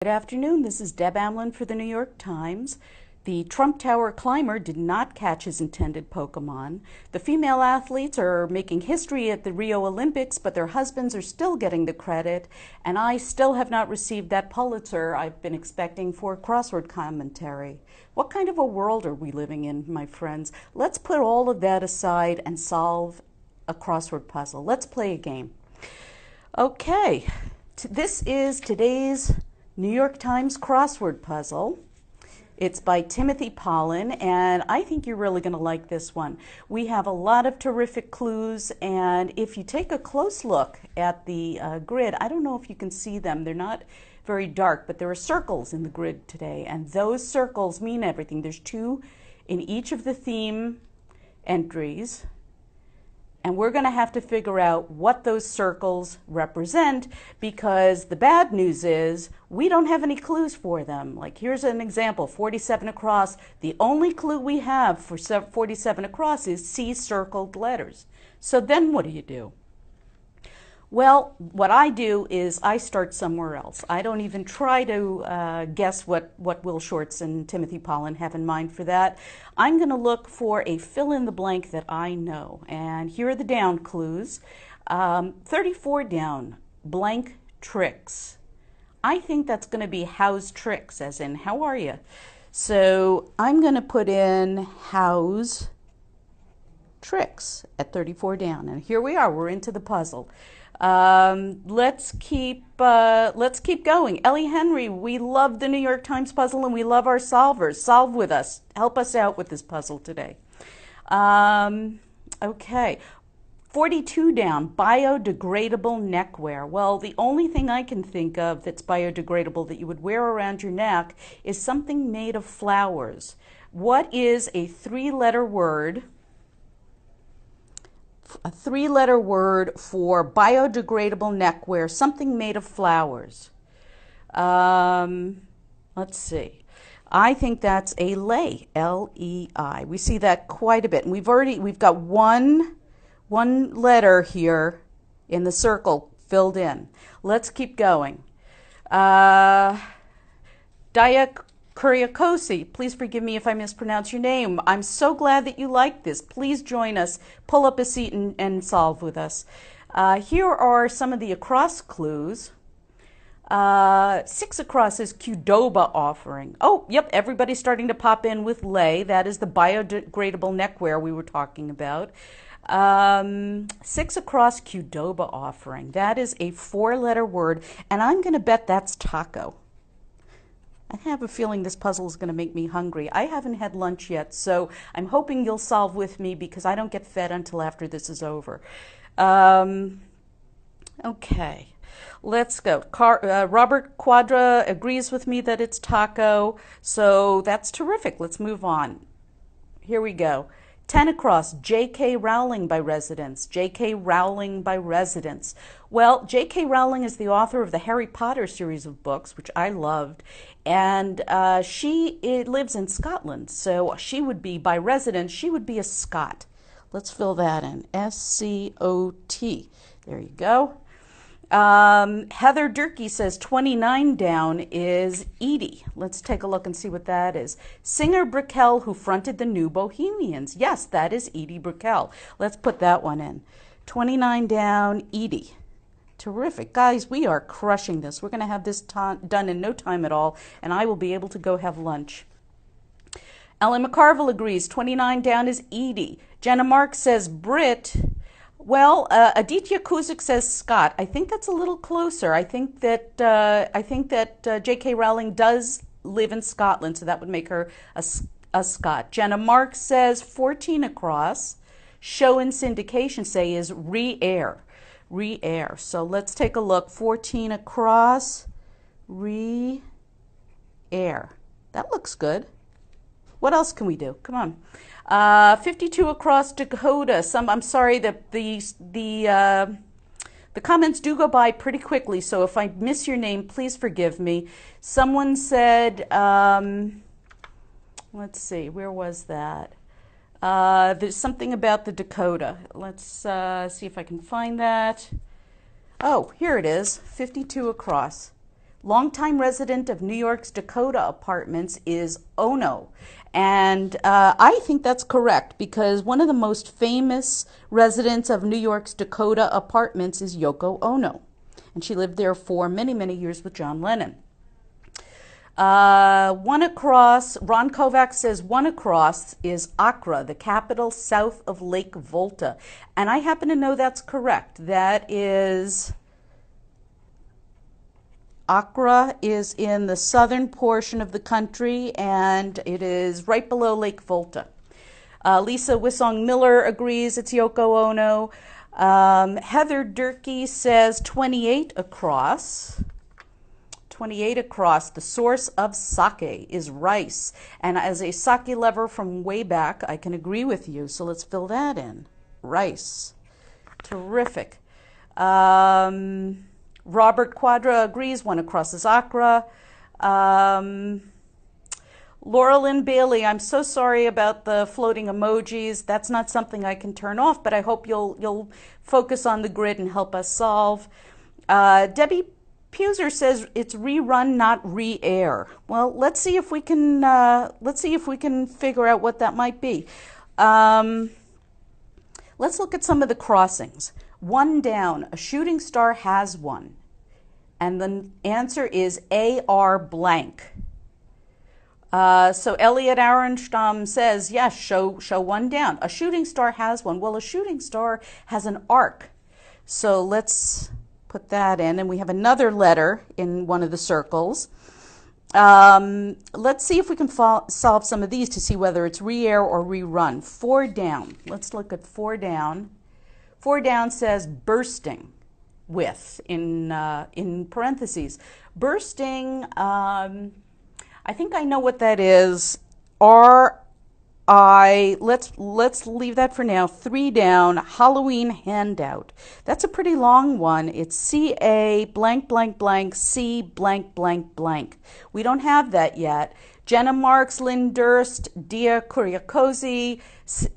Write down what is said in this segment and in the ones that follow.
Good afternoon. This is Deb Amlin for the New York Times. The Trump Tower climber did not catch his intended Pokemon. The female athletes are making history at the Rio Olympics, but their husbands are still getting the credit. And I still have not received that Pulitzer I've been expecting for crossword commentary. What kind of a world are we living in, my friends? Let's put all of that aside and solve a crossword puzzle. Let's play a game. Okay, this is today's New York Times crossword puzzle. It's by Timothy Polin, and I think you're really going to like this one. We have a lot of terrific clues, and if you take a close look at the grid, I don't know if you can see them. They're not very dark, but there are circles in the grid today, and those circles mean everything. There's 2 in each of the theme entries. And we're going to have to figure out what those circles represent, because the bad news is we don't have any clues for them. Like, here's an example, 47 across. The only clue we have for 47 across is C circled letters. So then what do you do? Well, what I do is I start somewhere else. I don't even try to guess what Will Shortz and Timothy Polin have in mind for that. I'm going to look for a fill-in-the-blank that I know. And here are the down clues. 34 down, blank tricks. I think that's going to be how's tricks, as in how are you? So I'm going to put in how's tricks at 34 down. And here we are. We're into the puzzle. Let's keep going. Ellie Henry, we love the New York Times puzzle and we love our solvers. Solve with us. Help us out with this puzzle today. Okay. 42 down, biodegradable neckwear. Well, the only thing I can think of that's biodegradable that you would wear around your neck is something made of flowers. What is a 3-letter word? A 3-letter word for biodegradable neckwear, something made of flowers. Let's see. I think that's a lei, L-E-I. We see that quite a bit. And we've got one letter here in the circle filled in. Let's keep going. Kuriakosi, please forgive me if I mispronounce your name. I'm so glad that you like this. Please join us. Pull up a seat and solve with us. Here are some of the across clues. 6 across is Qdoba offering. Oh, yep, everybody's starting to pop in with lei. That is the biodegradable neckwear we were talking about. 6 across Qdoba offering. That is a 4-letter word, and I'm going to bet that's taco. I have a feeling this puzzle is going to make me hungry. I haven't had lunch yet, so I'm hoping you'll solve with me because I don't get fed until after this is over. Okay, let's go. Robert Quadra agrees with me that it's taco, so that's terrific. Let's move on. Here we go. 10 across, J.K. Rowling by residence. J.K. Rowling by residence. Well, J.K. Rowling is the author of the Harry Potter series of books, which I loved, and she lives in Scotland, so she would be, by residence, she would be a Scot. Let's fill that in, S-C-O-T. There you go. Heather Durkee says 29 down is Edie. Let's take a look and see what that is. Singer Brickell, who fronted the New Bohemians. Yes, that is Edie Brickell. Let's put that one in. 29 down, Edie. Terrific. Guys, we are crushing this. We're going to have this done in no time at all, and I will be able to go have lunch. Ellen McCarville agrees. 29 down is Edie. Jenna Marks says Brit. Well, Aditya Kuzik says Scott. I think that's a little closer. I think that J.K. Rowling does live in Scotland, so that would make her a Scot. Jenna Marks says 14 across. Show and syndication say is re-air. Re-air. So let's take a look. 14 across. Re-air. That looks good. What else can we do? Come on. 52 across Dakota. I'm sorry that the comments do go by pretty quickly, so if I miss your name, please forgive me. Someone said, let's see, where was that? There's something about the Dakota. Let's see if I can find that. Oh, here it is, 52 across. Longtime resident of New York's Dakota Apartments is Ono. And I think that's correct because one of the most famous residents of New York's Dakota Apartments is Yoko Ono. And she lived there for many, many years with John Lennon. One across, Ron Kovac says one across is Accra, the capital south of Lake Volta. And I happen to know that's correct. That is, Accra is in the southern portion of the country and it is right below Lake Volta. Lisa Wissong Miller agrees it's Yoko Ono. Heather Durkee says 28 across. 28 across, the source of sake is rice. And as a sake lover from way back, I can agree with you. So let's fill that in. Rice. Terrific. Robert Quadra agrees, one across is Accra. Laura Lynn Bailey, I'm so sorry about the floating emojis. That's not something I can turn off, but I hope you'll focus on the grid and help us solve. Debbie Puser says it's rerun, not re-air. Well, let's see if we can figure out what that might be. Let's look at some of the crossings. One down, a shooting star has one, and the answer is AR blank. So Elliot Arenstam says yes. Show one down. A shooting star has one. Well, a shooting star has an arc. So let's put that in, and we have another letter in one of the circles. Let's see if we can solve some of these to see whether it's re-air or rerun. 4 down. Let's look at 4 down. 4 down says bursting with in parentheses. Bursting, I think I know what that is. Let's leave that for now. 3 down, Halloween handout. That's a pretty long one. It's CA blank blank blank C blank blank blank. We don't have that yet. Jenna Marks, Lynn Durst, Dia Kuriakosi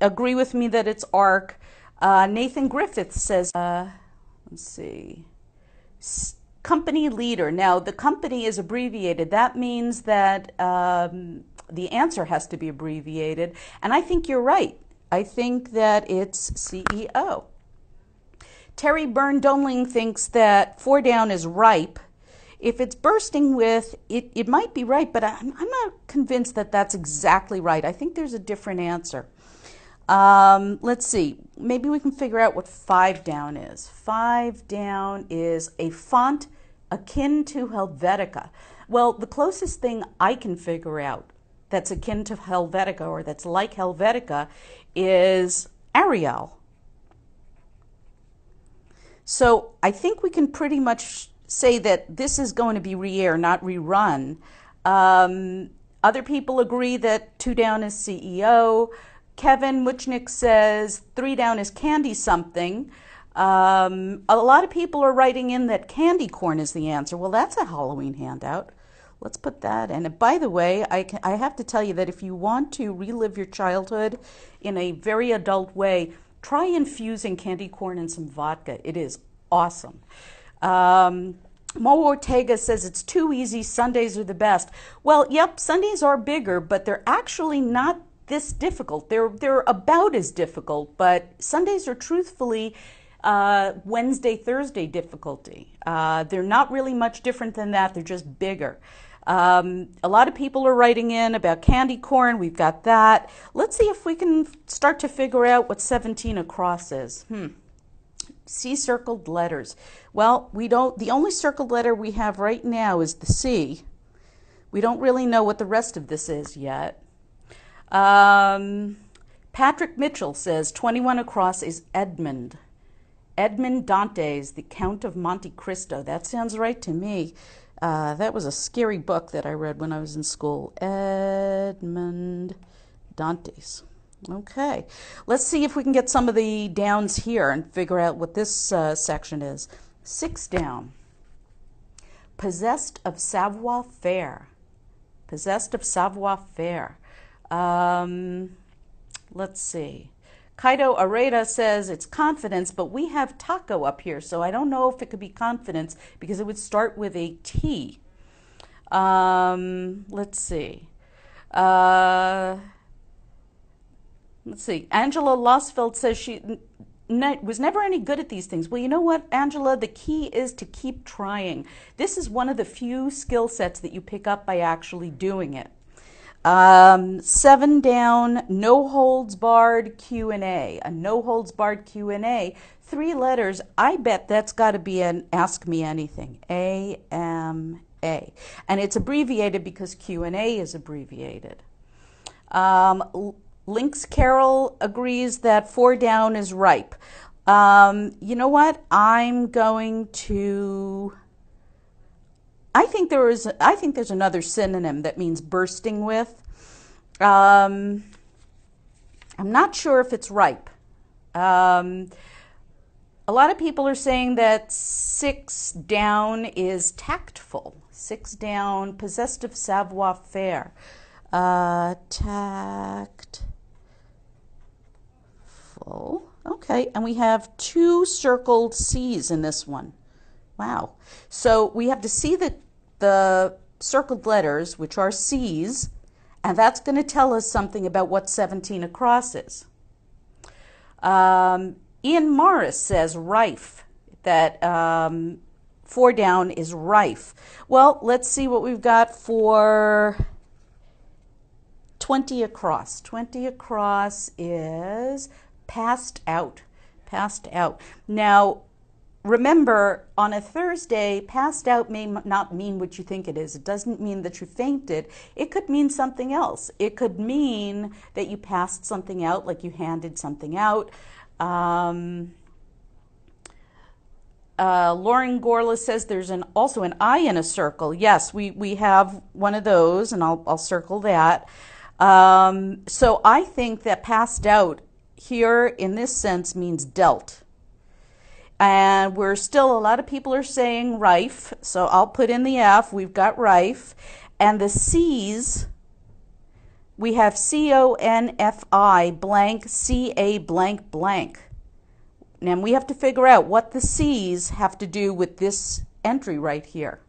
agree with me that it's ARC. Nathan Griffith says, let's see, company leader. Now the company is abbreviated. That means that the answer has to be abbreviated, and I think you're right. I think that it's CEO. Terry Byrne-Donling thinks that 4 down is ripe. If it's bursting with, it might be right, but I'm not convinced that that's exactly right. I think there's a different answer. Let's see. Maybe we can figure out what 5 down is. 5 down is a font akin to Helvetica. Well, the closest thing I can figure out that's akin to Helvetica or that's like Helvetica is Arial. So I think we can pretty much say that this is going to be re-air, not rerun. Other people agree that 2 down is CEO. Kevin Muchnick says 3 down is candy something. A lot of people are writing in that candy corn is the answer. Well, that's a Halloween handout. Let's put that in. And by the way, I have to tell you that if you want to relive your childhood in a very adult way, try infusing candy corn in some vodka. It is awesome. Mo Ortega says it's too easy. Sundays are the best. Well, yep, Sundays are bigger, but they're actually not this difficult. They're about as difficult, but Sundays are truthfully Wednesday, Thursday difficulty. They're not really much different than that. They're just bigger. A lot of people are writing in about candy corn. We've got that. Let's see if we can start to figure out what 17 across is. C circled letters. Well, the only circled letter we have right now is the C. We don't really know what the rest of this is yet. Patrick Mitchell says 21 across is Edmund. Edmund Dantes, the Count of Monte Cristo. That sounds right to me. That was a scary book that I read when I was in school. Edmund Dantes. Okay, let's see if we can get some of the downs here and figure out what this section is. 6 down. Possessed of savoir-faire. Possessed of savoir-faire. Let's see. Kaido Areta says it's confidence, but we have taco up here, so I don't know if it could be confidence because it would start with a T. Let's see. Uh, let's see. Angela Losfeld says she was never any good at these things. Well, you know what, Angela? The key is to keep trying. This is one of the few skill sets that you pick up by actually doing it. 7 down, no holds barred Q&A. A no holds barred Q&A, 3 letters. I bet that's got to be an Ask Me Anything. AMA. And it's abbreviated because Q&A is abbreviated. Lynx Carol agrees that 4 down is ripe. You know what? I'm going to... I think there's another synonym that means bursting with. I'm not sure if it's ripe. A lot of people are saying that 6 down is tactful. 6 down, possessed of savoir-faire. Tactful. Okay, and we have 2 circled C's in this one. Wow. So we have to see the circled letters, which are C's, and that's going to tell us something about what 17 across is. Ian Morris says rife, that 4 down is rife. Well, let's see what we've got for 20 across. 20 across is passed out. Passed out. Now, remember, on a Thursday, passed out may not mean what you think it is. It doesn't mean that you fainted. It could mean something else. It could mean that you passed something out, like you handed something out. Lauren Gorla says there's also an I in a circle. Yes, we have one of those, and I'll circle that. So I think that passed out here in this sense means dealt. And a lot of people are saying rife, so I'll put in the F. We've got rife. And the C's, we have CONFI blank, CA blank blank. And we have to figure out what the C's have to do with this entry right here.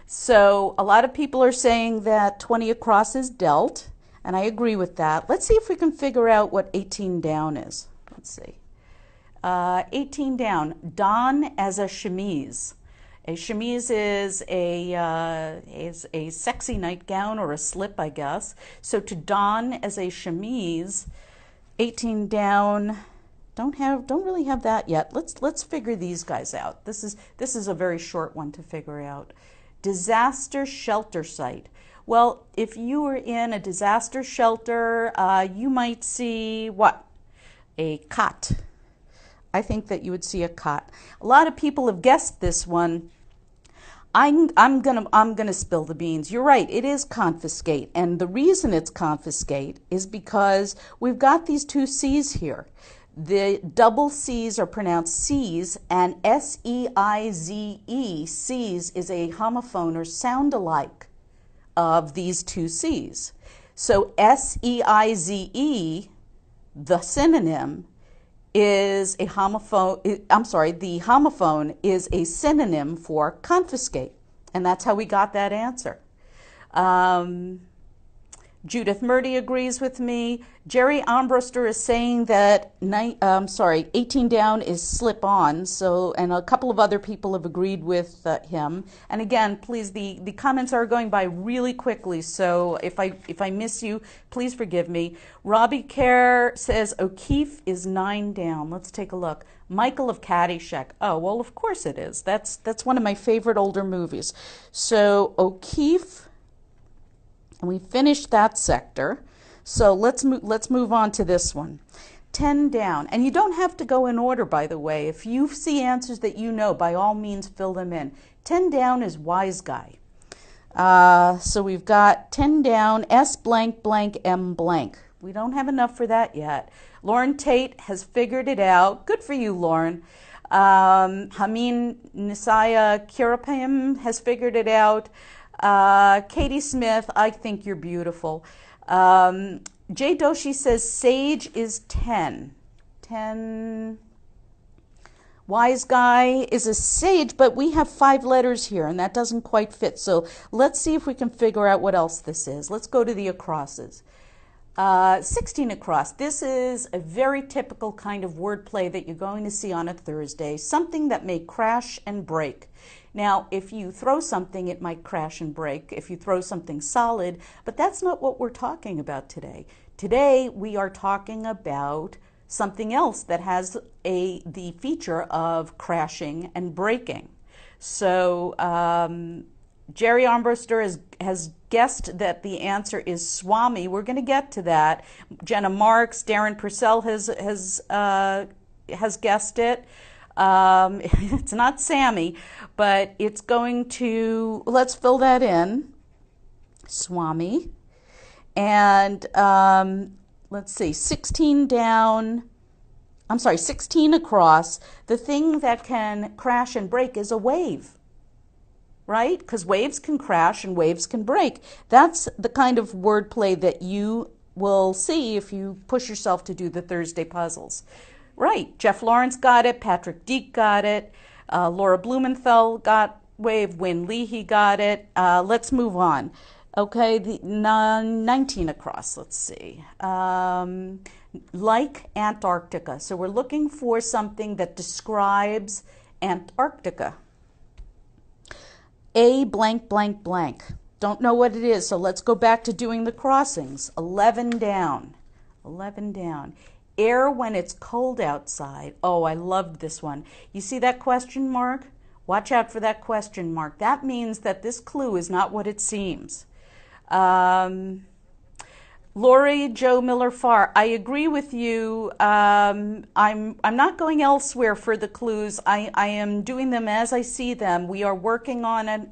So a lot of people are saying that 20 across is dealt, and I agree with that. Let's see if we can figure out what 18 down is. Let's see. 18 down, don as a chemise. A chemise is a sexy nightgown or a slip, I guess. So to don as a chemise, 18 down, don't really have that yet. Let's figure these guys out. This is a very short one to figure out. Disaster shelter site. Well, if you were in a disaster shelter, you might see what? A cot. I think that you would see a cot. A lot of people have guessed this one. I'm gonna spill the beans. You're right, it is confiscate. And the reason it's confiscate is because we've got these 2 C's here. The double C's are pronounced C's, and S-E-I-Z-E, C's is a homophone or sound alike of these 2 C's. So S-E-I-Z-E, the synonym, is a homophone, the homophone is a synonym for confiscate. And that's how we got that answer. Judith Murdy agrees with me. Jerry Armbruster is saying that 18 down is slip on. So, and a couple of other people have agreed with him. And again, please, the comments are going by really quickly. So if I miss you, please forgive me. Robbie Kerr says O'Keefe is 9 down. Let's take a look. Michael of Caddyshack. Oh, well, of course it is. That's one of my favorite older movies. So O'Keefe. And we finished that sector. So let's move on to this one. 10 down. And you don't have to go in order, by the way. If you see answers that you know, by all means, fill them in. 10 down is wise guy. So we've got 10 down, S blank blank M blank. We don't have enough for that yet. Lauren Tate has figured it out. Good for you, Lauren. Hameen Nisaya Kirapim has figured it out. Katie Smith, I think you're beautiful. Jay Doshi says sage is 10. 10. Wise guy is a sage, but we have 5 letters here, and that doesn't quite fit. So let's see if we can figure out what else this is. Let's go to the acrosses. 16 across. This is a very typical kind of wordplay that you're going to see on a Thursday, something that may crash and break. Now, if you throw something, it might crash and break. If you throw something solid, but that's not what we're talking about today. Today, we are talking about something else that has the feature of crashing and breaking. So, Jerry Armbruster has guessed that the answer is Swami. We're going to get to that. Jenna Marks, Darren Purcell has guessed it. It's not Sammy, but it's going to, let's fill that in. Swami. And let's see, 16 across. The thing that can crash and break is a wave. Right? Because waves can crash and waves can break. That's the kind of wordplay that you will see if you push yourself to do the Thursday puzzles. Right. Jeff Lawrence got it. Patrick Deek got it. Laura Blumenthal got wave. Wynn Leahy got it. Let's move on. Okay, the 19 across. Let's see. Like Antarctica. So we're looking for something that describes Antarctica. A blank, blank, blank. Don't know what it is, so let's go back to doing the crossings. 11 down. 11 down. Air when it's cold outside. Oh, I loved this one. You see that question mark? Watch out for that question mark. That means that this clue is not what it seems. Lori Jo Miller Farr, I agree with you. I'm not going elsewhere for the clues. I am doing them as I see them. We are working on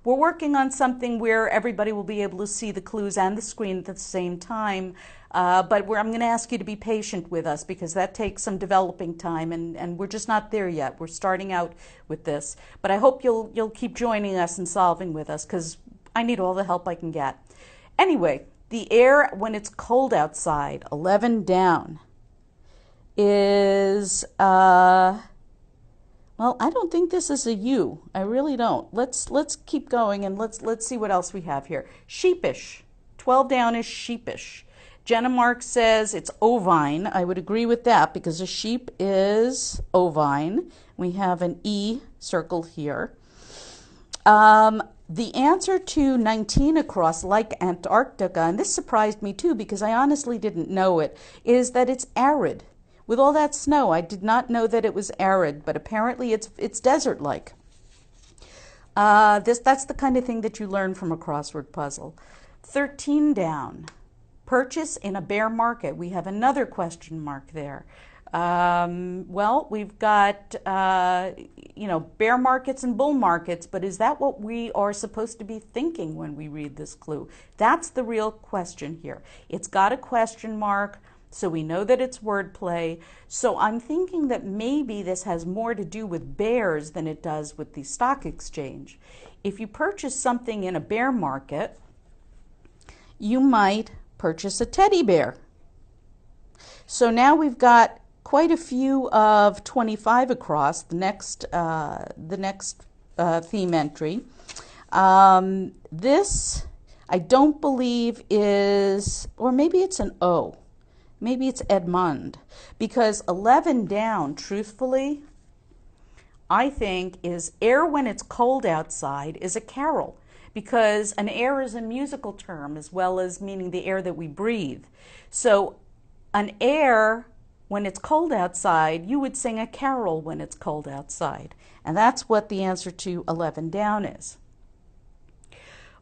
we're working on something where everybody will be able to see the clues and the screen at the same time. But I'm going to ask you to be patient with us because that takes some developing time, and we're just not there yet. We're starting out with this, but I hope you'll keep joining us and solving with us because I need all the help I can get. Anyway. The air when it's cold outside, 11 down, is, well, I don't think this is a U. I really don't. Let's keep going and let's see what else we have here. Sheepish. 12 down is sheepish. Jenna Marks says it's ovine. I would agree with that because a sheep is ovine. We have an E circled here. The answer to 19 across, like Antarctica, and this surprised me too because I honestly didn't know it, is that it's arid. With all that snow, I did not know that it was arid, but apparently it's desert-like. That's the kind of thing that you learn from a crossword puzzle. 13 down. Purchase in a bear market. We have another question mark there. Well, we've got, bear markets and bull markets, but is that what we are supposed to be thinking when we read this clue? That's the real question here. It's got a question mark, so we know that it's wordplay. So I'm thinking that maybe this has more to do with bears than it does with the stock exchange. If you purchase something in a bear market, you might purchase a teddy bear. So now we've got quite a few of 25 across, the next theme entry. This, I don't believe is, or maybe it's an O. Maybe it's Edmund. Because 11 down, truthfully, I think is air when it's cold outside is a carol. Because an air is a musical term as well as meaning the air that we breathe. So an air, when it's cold outside, you would sing a carol when it's cold outside. And that's what the answer to 11 down is.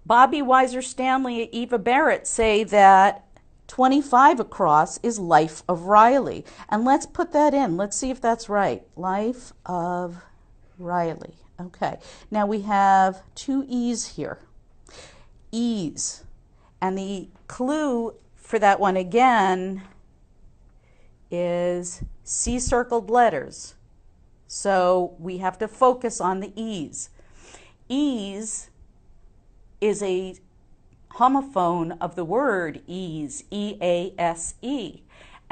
Bobby Weiser Stanley and Eva Barrett say that 25 across is Life of Riley. And let's put that in. Let's see if that's right. Life of Riley. Okay. Now we have two E's here. E's. And the clue for that one again is C-circled letters. So we have to focus on the E's. Ease is a homophone of the word ease, E-A-S-E.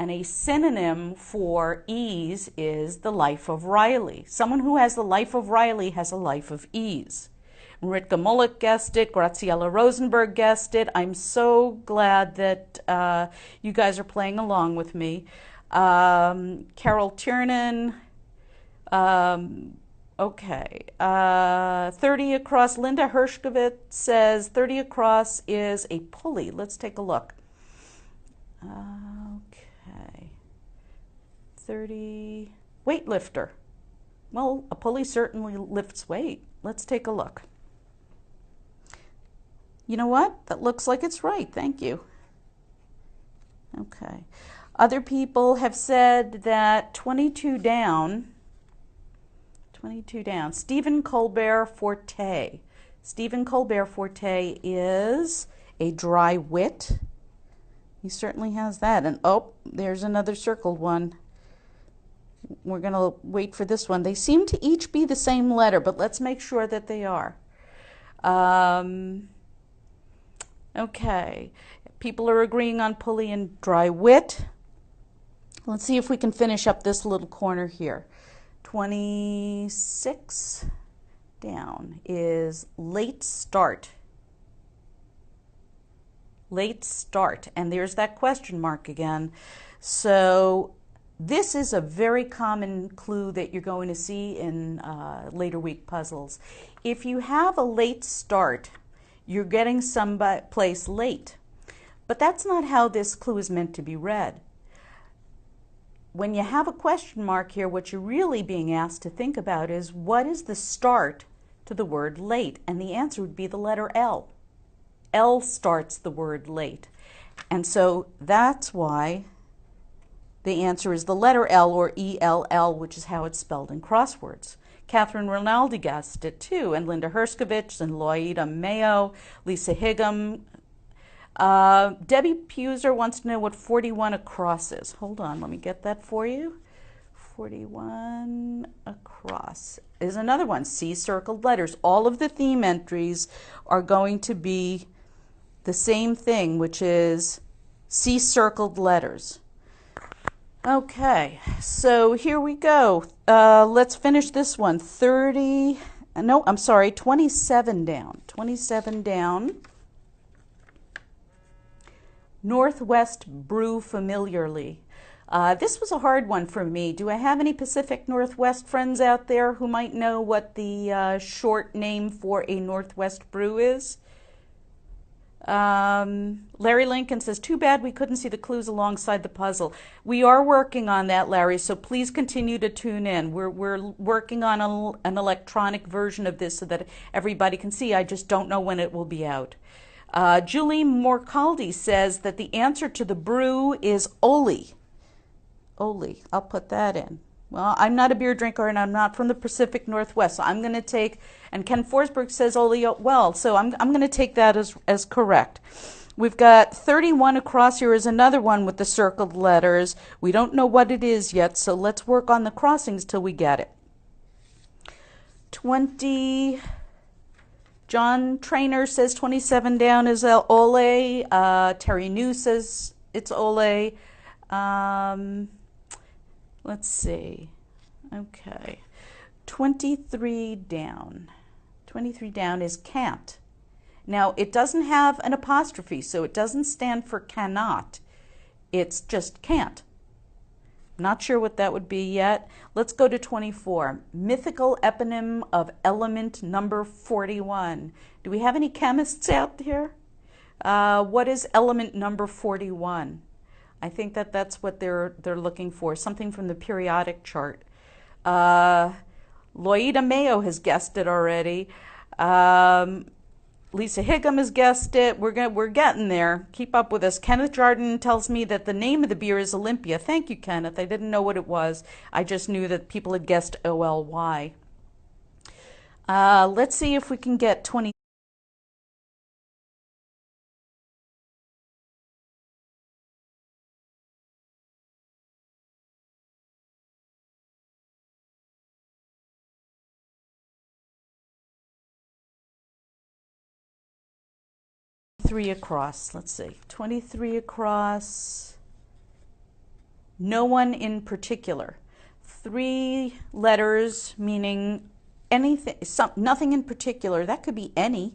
And a synonym for ease is the life of Riley. Someone who has the life of Riley has a life of ease. Ritka Mullick guessed it. Graciela Rosenberg guessed it. I'm so glad that you guys are playing along with me. Carol Tiernan. Okay. 30 across. Linda Hershkovitz says 30 across is a pulley. Let's take a look. Okay. 30. Weightlifter. Well, a pulley certainly lifts weight. Let's take a look. You know what? That looks like it's right. Thank you. Okay. Other people have said that 22 down. 22 down. Stephen Colbert Forte. Stephen Colbert Forte is a dry wit. He certainly has that. And oh, there's another circled one. We're going to wait for this one. They seem to each be the same letter, but let's make sure that they are. Okay. People are agreeing on pulley and dry wit. Let's see if we can finish up this little corner here. 26 down is late start. Late start. And there's that question mark again. So this is a very common clue that you're going to see in later week puzzles. If you have a late start, you're getting someplace late. But that's not how this clue is meant to be read. When you have a question mark here, what you're really being asked to think about is what is the start to the word late? And the answer would be the letter L. L starts the word late. And so that's why the answer is the letter L, or ELL, which is how it's spelled in crosswords. Catherine Rinaldi guessed it too, and Linda Hershkovitz and Loida Mayo, Lisa Higham. Debbie Puser wants to know what 41 across is. Hold on, let me get that for you. 41 across is another one. C circled letters. All of the theme entries are going to be the same thing, which is C circled letters. Okay, so here we go. Let's finish this one. 27 down. 27 down. Northwest brew familiarly. This was a hard one for me. Do I have any Pacific Northwest friends out there who might know what the short name for a Northwest brew is? Larry Lincoln says, too bad we couldn't see the clues alongside the puzzle. We are working on that, Larry, so please continue to tune in. We're working on an electronic version of this so that everybody can see. I just don't know when it will be out. Julie Morcaldi says that the answer to the brew is Oli. Oli, I'll put that in. Well, I'm not a beer drinker and I'm not from the Pacific Northwest, so I'm going to take, and Ken Forsberg says Oli well, so I'm going to take that as correct. We've got 31 across. Here is another one with the circled letters. We don't know what it is yet, so let's work on the crossings till we get it. 20, John Trainer says 27 down is Ole. Terry New says it's Ole. Let's see. Okay. 23 down. 23 down is can't. Now, it doesn't have an apostrophe, so it doesn't stand for cannot. It's just can't. Not sure what that would be yet. Let's go to 24. Mythical eponym of element number 41. Do we have any chemists out there? What is element number 41? I think that's what they're looking for, something from the periodic chart. Loida Mayo has guessed it already. Lisa Higham has guessed it. We're getting there. Keep up with us. Kenneth Jordan tells me that the name of the beer is Olympia. Thank you, Kenneth. I didn't know what it was. I just knew that people had guessed OLY. Let's see if we can get 20. Across. Let's see. 23 across. No one in particular. 3 letters meaning anything, nothing in particular. That could be any.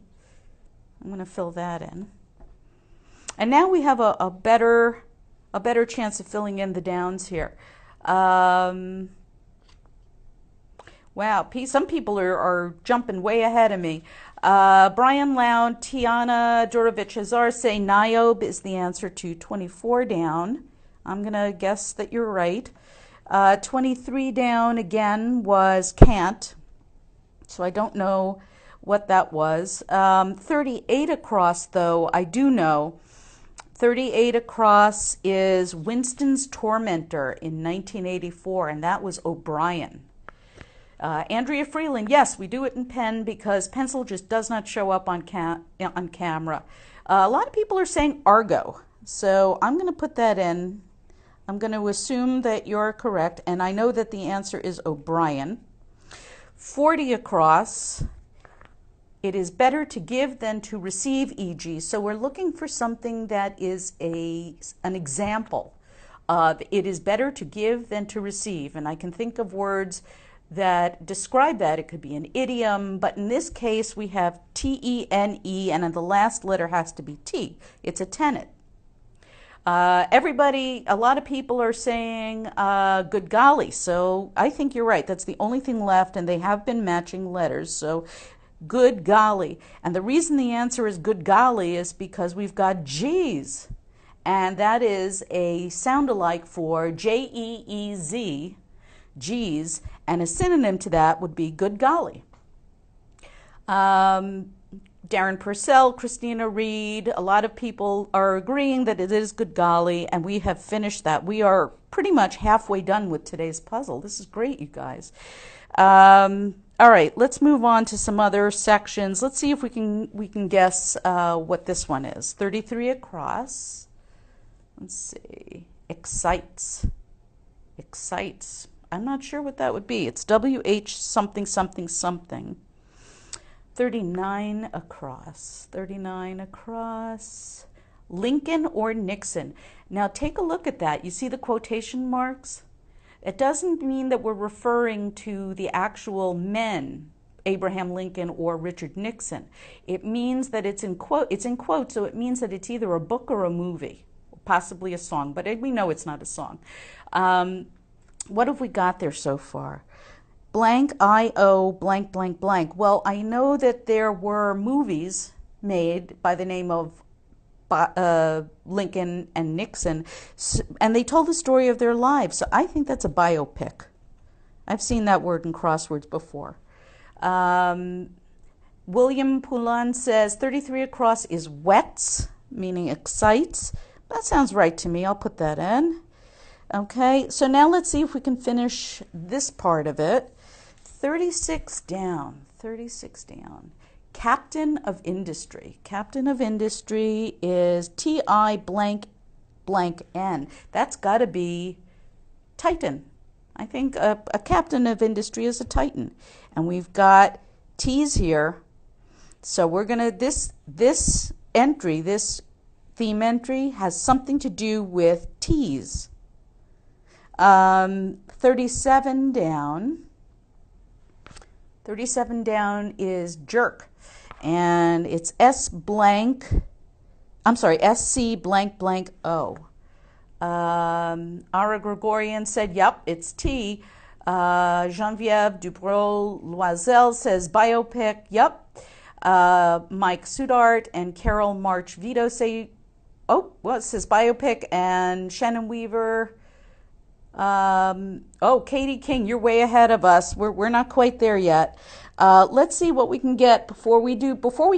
I'm going to fill that in. And now we have a better chance of filling in the downs here. Wow, some people are jumping way ahead of me. Brian Loud, Tiana Durovich Azar say Niobe is the answer to 24 down. I'm going to guess that you're right. 23 down again was can't. So I don't know what that was. 38 across, though, I do know. 38 across is Winston's Tormentor in 1984, and that was O'Brien. Andrea Freeland, yes, we do it in pen because pencil just does not show up on camera. A lot of people are saying Argo, so I'm going to put that in. I'm going to assume that you're correct, and I know that the answer is O'Brien. 40 across, it is better to give than to receive, e.g. So we're looking for something that is an example of it is better to give than to receive, and I can think of words that describe that. It could be an idiom, but in this case we have T-E-N-E, and the last letter has to be T. It's a tenet. A lot of people are saying good golly, so I think you're right. That's the only thing left, and they have been matching letters, so good golly. And the reason the answer is good golly is because we've got G's, and that is a sound-alike for J-E-E-Z, G's, and a synonym to that would be good golly. Darren Purcell, Christina Reed, a lot of people are agreeing that it is good golly, and we have finished that. We are pretty much halfway done with today's puzzle. This is great, you guys. All right, let's move on to some other sections. Let's see if we can guess what this one is. 33 across. Let's see. Excites. Excites. I'm not sure what that would be. It's W-H something something something. 39 across. 39 across. Lincoln or Nixon. Now take a look at that. You see the quotation marks? It doesn't mean that we're referring to the actual men, Abraham Lincoln or Richard Nixon. It means that it's in quotes, so it means that it's either a book or a movie, possibly a song, but we know it's not a song. What have we got there so far? Blank, I-O, blank, blank, blank. Well, I know that there were movies made by the name of Lincoln and Nixon, and they told the story of their lives. So I think that's a biopic. I've seen that word in crosswords before. William Polin says 33 across is wets, meaning excites. That sounds right to me. I'll put that in. Okay, so now let's see if we can finish this part of it. 36 down, 36 down. Captain of Industry. Captain of Industry is T-I blank blank N. That's got to be Titan. I think a captain of industry is a Titan. And we've got T's here. So we're going to, this entry, this theme entry has something to do with T's. 37 down. 37 down is jerk. And it's SC blank O. Ara Gregorian said, yep, it's T. Geneviève Dubrow Loisel says biopic, yep. Mike Sudart and Carol March Vito say, oh, well, it says biopic. And Shannon Weaver, Katie King, you're way ahead of us. We're not quite there yet. Let's see what we can get before we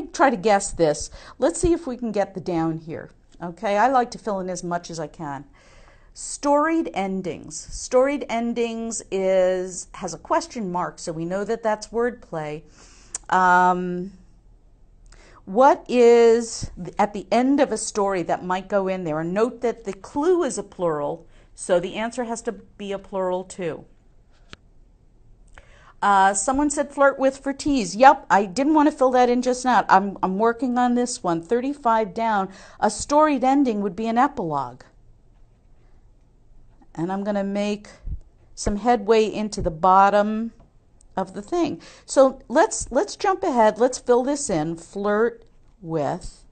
try to guess this. Let's see if we can get the down here. Okay, I like to fill in as much as I can. Storied endings. Storied endings has a question mark, so we know that that's wordplay. What is at the end of a story that might go in there? And note that the clue is a plural, so the answer has to be a plural too. Someone said flirt with for tease. Yep, I didn't want to fill that in just now. I'm working on this one. 35 down. A storied ending would be an epilogue. and I'm going to make some headway into the bottom of the thing. So let's jump ahead. Let's fill this in. Flirt with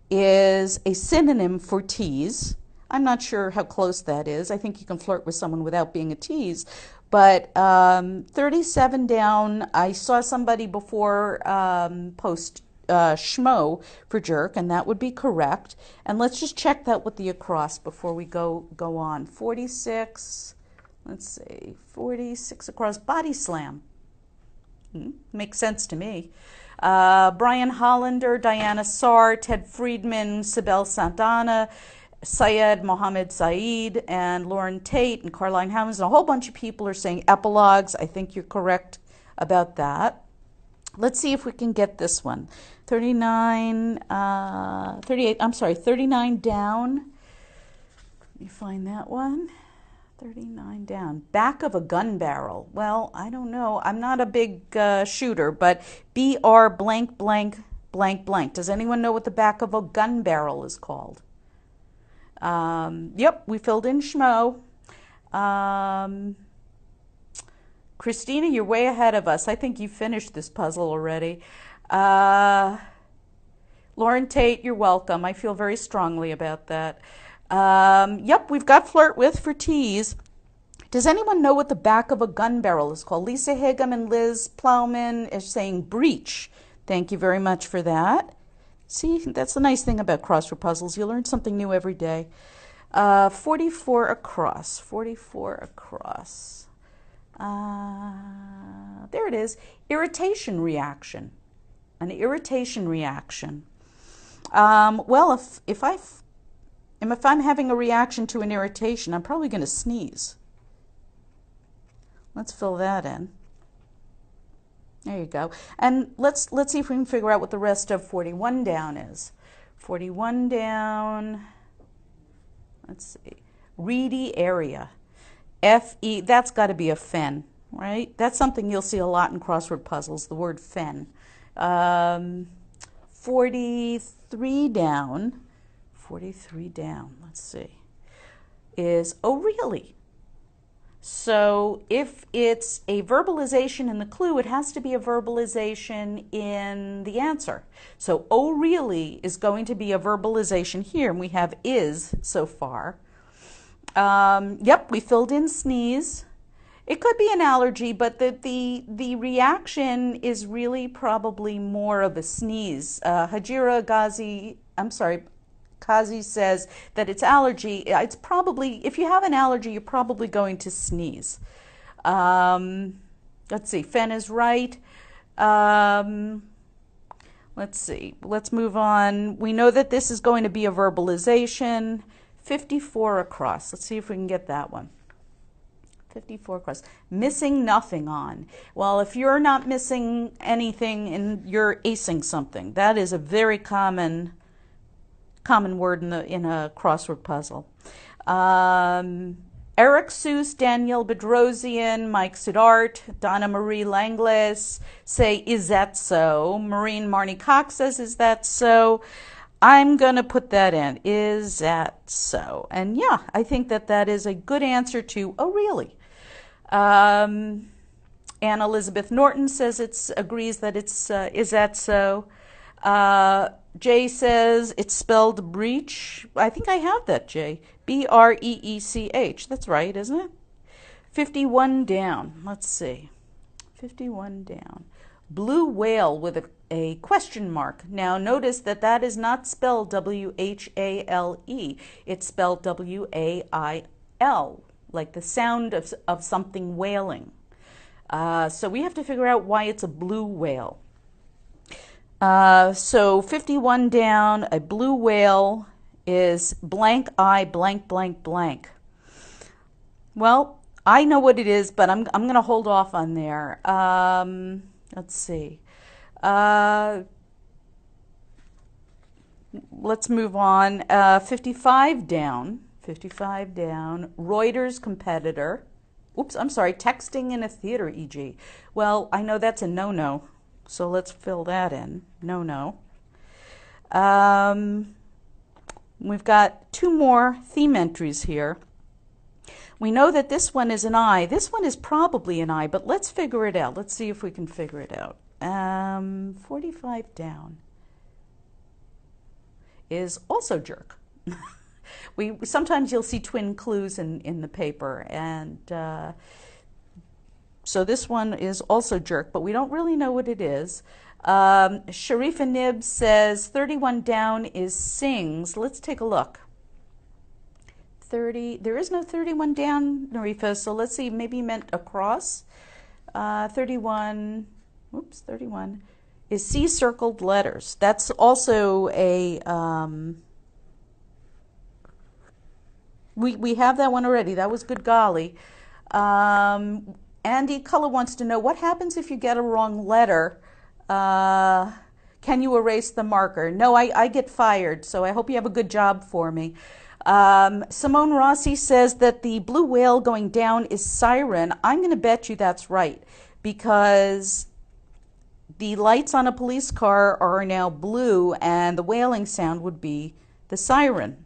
is a synonym for tease. I'm not sure how close that is. I think you can flirt with someone without being a tease. But 37 down, I saw somebody before post schmo for jerk, and that would be correct. And let's just check that with the across before we go on. 46, let's see, 46 across, body slam. Makes sense to me. Brian Hollander, Diana Sarr, Ted Friedman, Sibel Santana, Syed Mohammed Saeed, and Lauren Tate, and Caroline Hammonds, and a whole bunch of people are saying epilogues. I think you're correct about that. Let's see if we can get this one. 39, 38, I'm sorry, 39 down. Let me find that one. 39 down. Back of a gun barrel. Well, I don't know. I'm not a big shooter, but BR blank blank blank blank. Does anyone know what the back of a gun barrel is called? Yep, we filled in schmo. Christina, you're way ahead of us. I think you finished this puzzle already. Lauren Tate, you're welcome. I feel very strongly about that. Yep, we've got flirt with for tease. Does anyone know what the back of a gun barrel is called? Lisa Higgum and Liz Plowman is saying breech. Thank you very much for that. See, that's the nice thing about crossword puzzles. You learn something new every day. 44 across. 44 across. There it is. Irritation reaction. An irritation reaction. Well, if I'm having a reaction to an irritation, I'm probably going to sneeze. Let's fill that in. There you go. And let's see if we can figure out what the rest of 41 down is. 41 down. Let's see. Reedy area. F-E, that's got to be a fen, right? That's something you'll see a lot in crossword puzzles, the word fen. 43 down. 43 down, let's see, is oh really? So if it's a verbalization in the clue, it has to be a verbalization in the answer. So oh really is going to be a verbalization here, and we have is so far. Yep, we filled in sneeze. It could be an allergy, but the reaction is really probably more of a sneeze. Hajira Ghazi, I'm sorry, Kazi says that it's allergy. It's probably, if you have an allergy, you're probably going to sneeze. Let's see, Fen is right. Let's see, let's move on. We know that this is going to be a verbalization. 54 across. Let's see if we can get that one. 54 across. Missing nothing on. Well, if you're not missing anything and you're acing something, that is a very common word in a crossword puzzle. Eric Seuss, Danielle Bedrosian, Mike Siddart, Donna Marie Langlis say, is that so? Maureen Marnie Cox says, is that so? I'm going to put that in. Is that so? And yeah, I think that is a good answer to, oh, really? Anne Elizabeth Norton says agrees that it's, is that so? Jay says it's spelled breech. I think I have that, Jay. B-R-E-E-C-H. That's right, isn't it? 51 down. Let's see. 51 down. Blue whale with a question mark. Now notice that is not spelled W-H-A-L-E. It's spelled W-A-I-L, like the sound of something wailing. So we have to figure out why it's a blue whale. So 51 down, a blue whale is blank eye blank blank blank. Well, I know what it is, but I'm going to hold off on there. Let's see. Let's move on. 55 down. 55 down. Reuters competitor. Oops, I'm sorry. Texting in a theater, e.g. Well, I know that's a no-no. So let's fill that in. No. We've got two more theme entries here. We know that this one is an I. This one is probably an I, but let's figure it out. Let's see if we can figure it out. 45 down is also jerk. Sometimes you'll see twin clues in the paper, and so this one is also jerk, but we don't really know what it is. Sharifa Nib says 31 down is sings. Let's take a look. 30. There is no 31 down, Narifa, so let's see. Maybe you meant across. 31. Oops, 31 is C circled letters. That's also a. We have that one already. That was good golly. Andy Cullen wants to know what happens if you get a wrong letter. Can you erase the marker? No, I get fired, so I hope you have a good job for me. Simone Rossi says that the blue whale going down is siren. I'm going to bet you that's right, because the lights on a police car are now blue, and the wailing sound would be the siren.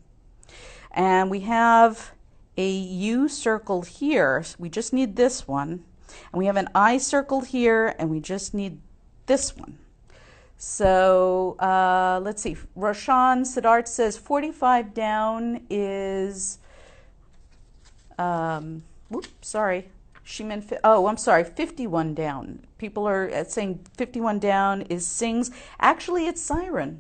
And we have a U circled here. We just need this one. And we have an I circled here, and we just need this one. So let's see. Roshan Siddharth says 45 down is, oops, sorry. She meant, I'm sorry, 51 down. People are saying 51 down is sings. Actually, it's siren.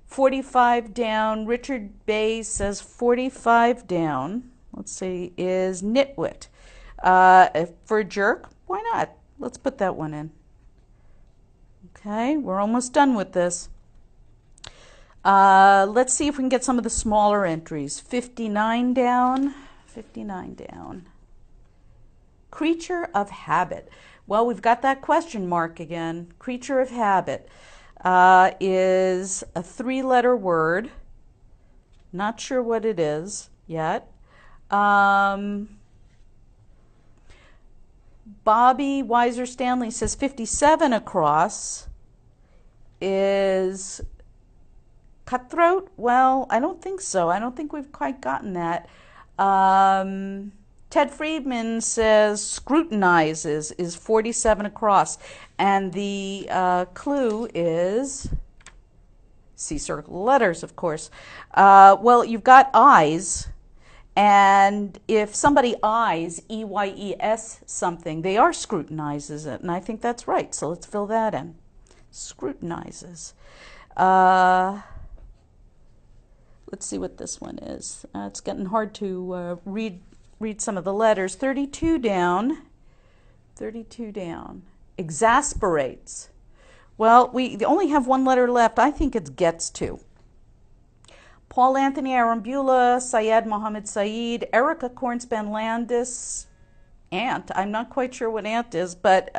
45 down, Richard Bay says 45 down, let's see, is nitwit. For jerk, why not? Let's put that one in. Okay, we're almost done with this. Let's see if we can get some of the smaller entries. 59 down, 59 down. Creature of habit. Well, we've got that question mark again. Creature of habit. Is a 3-letter word. Not sure what it is yet. Bobby Weiser Stanley says 57 across is cutthroat. Well, I don't think so. I don't think we've quite gotten that. Ted Friedman says scrutinizes is 47 across, and the clue is C circle letters, of course. Well, you've got eyes, and if somebody eyes, E-Y-E-S something, they are scrutinizes it, and I think that's right, so let's fill that in. Scrutinizes. Let's see what this one is. It's getting hard to read some of the letters. 32 down. 32 down. Exasperates. Well, we only have one letter left. I think it's gets to. Paul Anthony Arambula, Syed Mohammed Saeed, Erica Cornspan Landis, Ant. I'm not quite sure what Ant is, but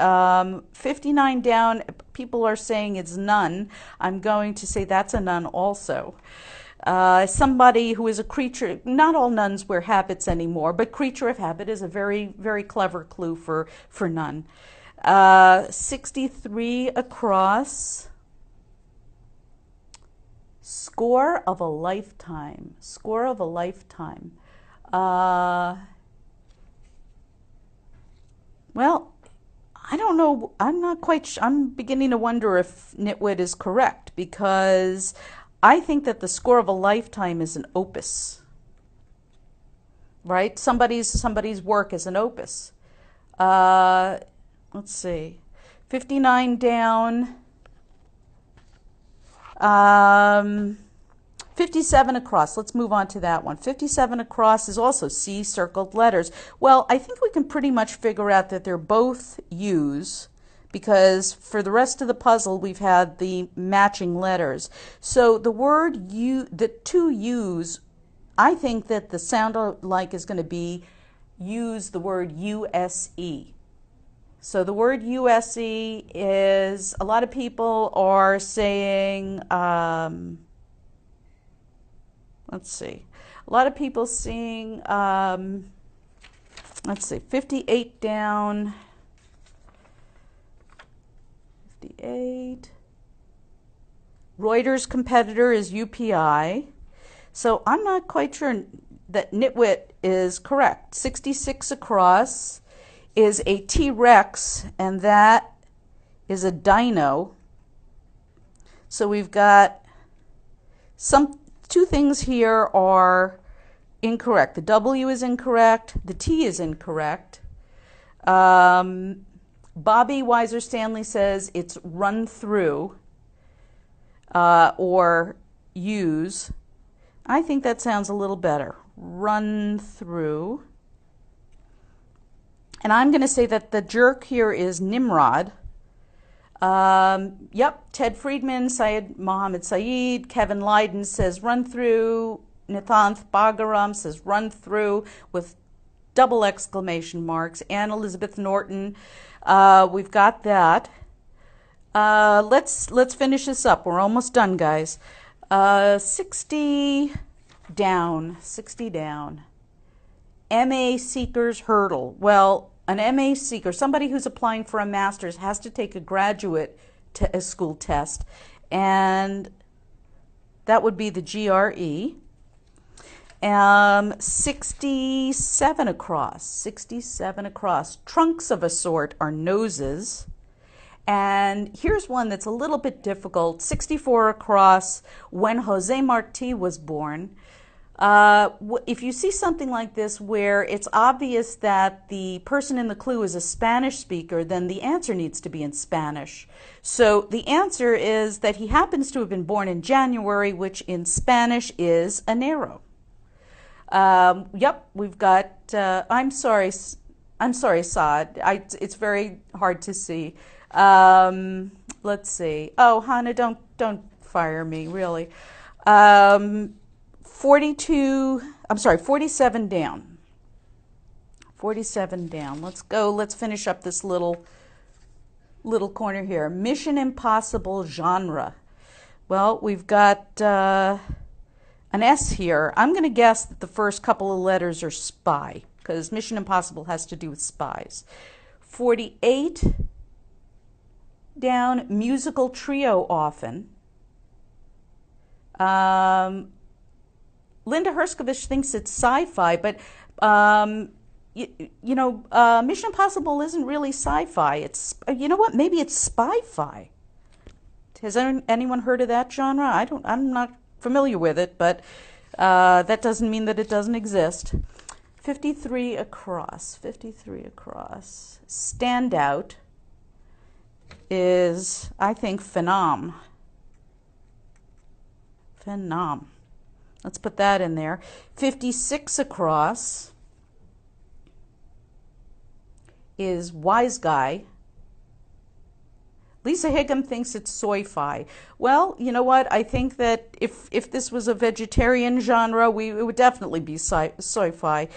59 down, people are saying it's none. I'm going to say that's a none also. Somebody who is a creature, not all nuns wear habits anymore, but creature of habit is a very, very clever clue for nun. 63 across. Score of a lifetime. Score of a lifetime. Well, I don't know. I'm not quite I'm beginning to wonder if nitwit is correct, because I think that the score of a lifetime is an opus, right? Somebody's work is an opus. Let's see, 59 down, 57 across. Let's move on to that one. 57 across is also C circled letters. Well, I think we can pretty much figure out that they're both U's, because for the rest of the puzzle we've had the matching letters. So the word U, the two U's, I think that the sound alike is going to be use the word USE. So the word USE is, a lot of people are saying, let's see, a lot of people seeing, let's see, 58 down, 58. Reuters competitor is UPI. So I'm not quite sure. that nitwit is correct. 66 across is a T-Rex, and that is a dino. So we've got two things here are incorrect. The W is incorrect. The T is incorrect. Bobby Weiser Stanley says it's run through or use. I think that sounds a little better. Run through. And I'm going to say that the jerk here is Nimrod. Yep, Ted Friedman, Syed Mohammed Saeed, Kevin Lydon says run through. Nithanth Bagaram says run through with double exclamation marks. Anne Elizabeth Norton, we've got that. Let's finish this up. We're almost done, guys. 60 down. MA Seekers Hurdle. Well, an MA seeker, somebody who's applying for a master's, has to take a graduate school test, and that would be the GRE. 67 across. Trunks of a sort are noses. And here's one that's a little bit difficult. 64 across, when Jose Marti was born. If you see something like this where it's obvious that the person in the clue is a Spanish speaker, then the answer needs to be in Spanish. So the answer is that he happens to have been born in January, which in Spanish is enero. Yep, we've got, I'm sorry, Saad. It's very hard to see. Let's see. Oh, Hannah, don't fire me, really. 47 down. 47 down. Let's go. Let's finish up this little corner here. Mission Impossible genre. Well, we've got an S here. I'm going to guess that the first couple of letters are spy, because Mission Impossible has to do with spies. 48 down. Musical trio often. Linda Herskovich thinks it's sci-fi, but Mission Impossible isn't really sci-fi. It's, you know what? Maybe it's spy-fi. Has anyone heard of that genre? I'm not familiar with it, but that doesn't mean that it doesn't exist. 53 across. Standout is, I think, phenom. Let's put that in there. 56 across is wise guy. Lisa Higgum thinks it's soy-fi. Well, you know what? I think that if this was a vegetarian genre, it would definitely be soy-fi.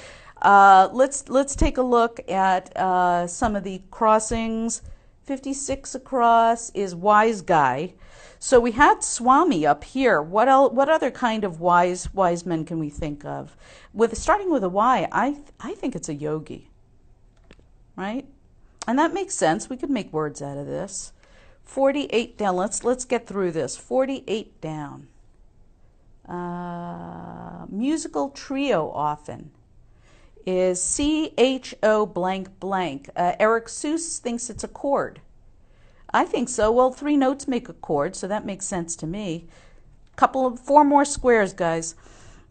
Let's take a look at some of the crossings. 56 across is wise guy. So we had Swami up here. What other kind of wise men can we think of? Starting with a Y, I think it's a yogi, right? And that makes sense. We could make words out of this. 48 down. Let's get through this. 48 down. Musical trio often is CHO blank blank. Eric Seuss thinks it's a chord. I think so. Well, 3 notes make a chord, so that makes sense to me. 4 more squares, guys.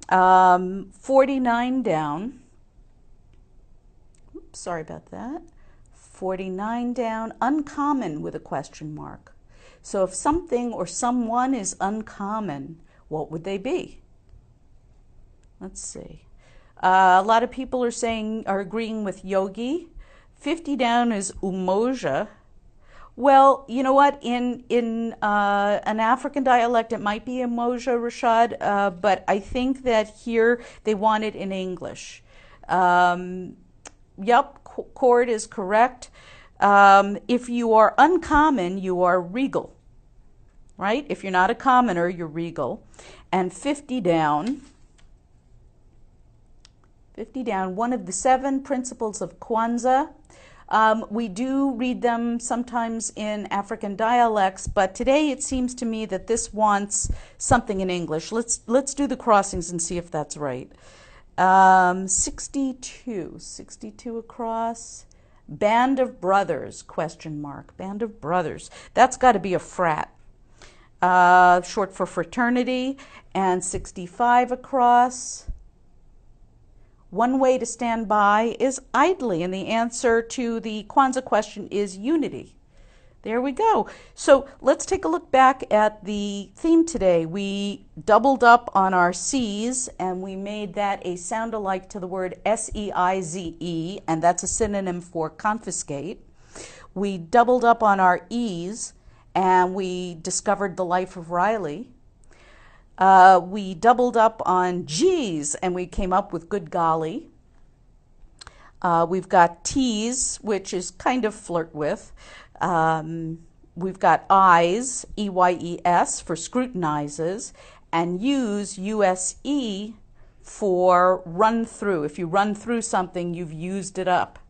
49 down. Oops, sorry about that. 49 down. Uncommon with a question mark. So if something or someone is uncommon, what would they be? Let's see. A lot of people are agreeing with yogi. 50 down is umoja. Well, you know what? In an African dialect, it might be umoja, Rashad, but I think that here they want it in English. Yep, chord is correct. If you are uncommon, you are regal, right? If you're not a commoner, you're regal. And 50 down. 50 down, one of the 7 principles of Kwanzaa. We do read them sometimes in African dialects, but today it seems to me that this wants something in English. Let's do the crossings and see if that's right. 62 across. Band of brothers, question mark. Band of brothers. That's got to be a frat. Short for fraternity. And 65 across. One way to stand by is idly, and the answer to the Kwanzaa question is unity. There we go. So let's take a look back at the theme today. We doubled up on our C's, and we made that a sound alike to the word S-E-I-Z-E, and that's a synonym for confiscate. We doubled up on our E's, and we discovered the life of Riley. We doubled up on G's, and we came up with good golly. We've got T's, which is kind of flirt with. We've got I's, E-Y-E-S, for scrutinizes, and U's, U-S-E, for run through. If you run through something, you've used it up.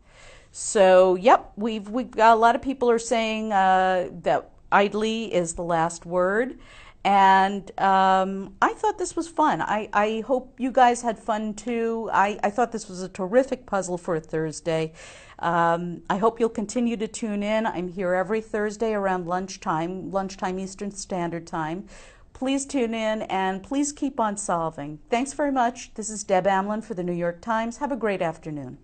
So, yep, we've got a lot of people are saying that idly is the last word. And I thought this was fun. I hope you guys had fun too. I thought this was a terrific puzzle for a Thursday. I hope you'll continue to tune in. I'm here every Thursday around lunchtime Eastern Standard Time. Please tune in and please keep on solving. Thanks very much. This is Deb Amlin for the New York Times. Have a great afternoon.